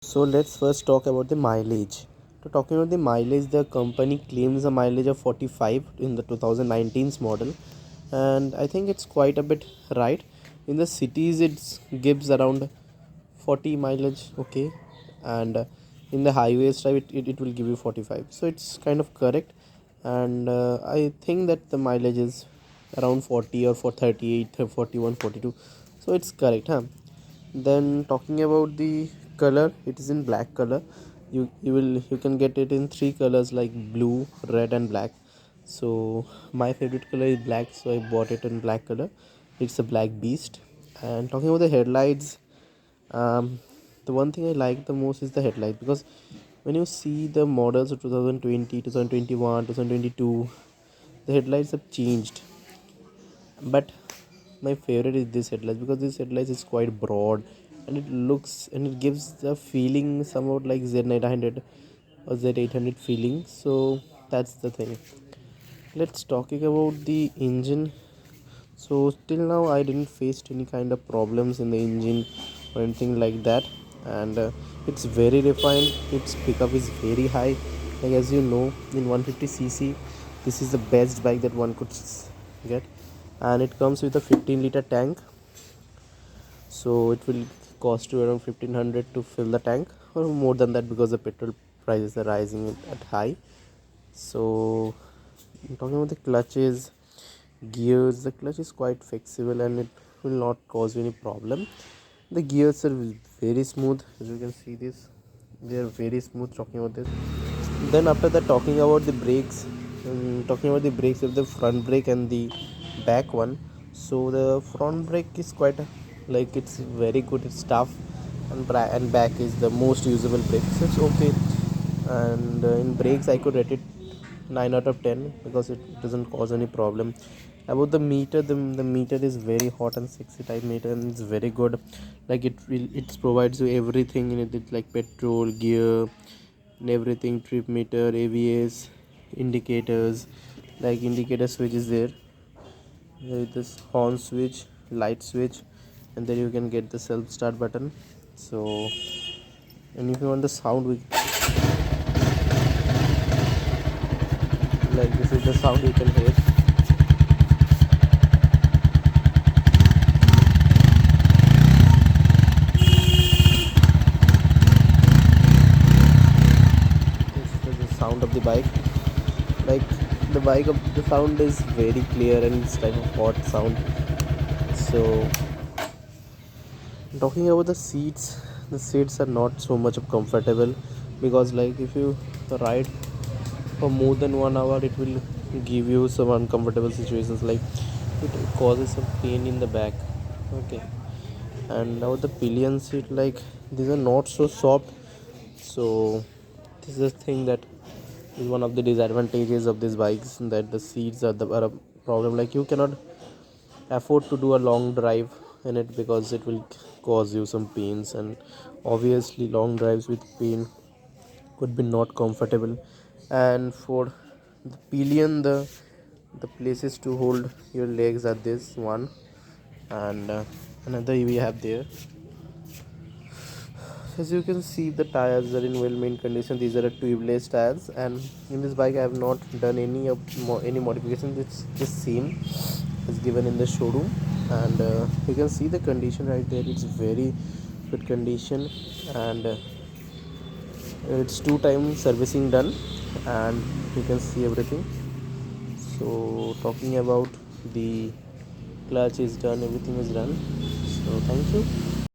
So let's first talk about the mileage. To talking about the mileage, the company claims a mileage of 45 in the 2019's model, and I think it's quite a bit right. In the cities, it gives around 40 mileage, okay, and in the highways drive it will give you 45. So it's kind of correct, and I think that the mileage is around 40 or for 38, 41, 42. So it's correct, huh? Then talking about the color, it is in black color. You can get it in three colors like blue, red and black. So my favorite color is black, so I bought it in black color. It's a black beast. And talking about the headlights, the one thing I like the most is the headlight, because when you see the models of 2020, 2021, 2022, the headlights have changed. But my favorite is this headlights, because this headlights is quite broad, and it looks and it gives the feeling somewhat like Z900 or Z800 feeling. So that's the thing. Let's talking about the engine. So till now I didn't face any kind of problems in the engine or anything like that, and it's very refined. Its pickup is very high. Like as you know, in 150cc, this is the best bike that one could get, and it comes with a 15-liter tank. So it will cost you around 1500 to fill the tank, or more than that, because the petrol prices are rising at high. So talking about the clutches, gears, the clutch is quite flexible and it will not cause you any problem. The gears are very smooth, as you can see this, they are very smooth. Talking about this, then after that, talking about the brakes, talking about the brakes of the front brake and the back one. So the front brake is quite like it's very good, it's tough, and and back is the most usable brake, so it's okay. And in brakes I could rate it 9 out of 10, because it doesn't cause any problem. About the meter, the meter is very hot and sexy type meter, and it's very good. Like it provides you everything in it. It's like petrol, gear and everything, trip meter, AVS, indicators, like indicator switch is there. There is this horn switch, light switch, and then you can get the self start button. So, and if you want the sound, like this is the sound you can hear. This is the sound of the bike. Like the sound is very clear and it's type of hot sound. So talking about the seats are not so much of comfortable, because like if you ride for more than 1 hour, it will give you some uncomfortable situations, like it causes some pain in the back, okay. And now the pillion seat, like these are not so soft. So this is the thing that is one of the disadvantages of these bikes, that the seats are a problem. Like you cannot afford to do a long drive in it, because it will cause you some pains, and obviously long drives with pain could be not comfortable. And for the pillion, the places to hold your legs are this one, and another we have there. As you can see, the tires are in well maintained condition. These are a tubeless tires, and in this bike I have not done any modifications. It's just same as given in the showroom. And you can see the condition right there, it's very good condition. And it's 2 times servicing done, and you can see everything. So talking about the clutch is done, everything is done. So thank you.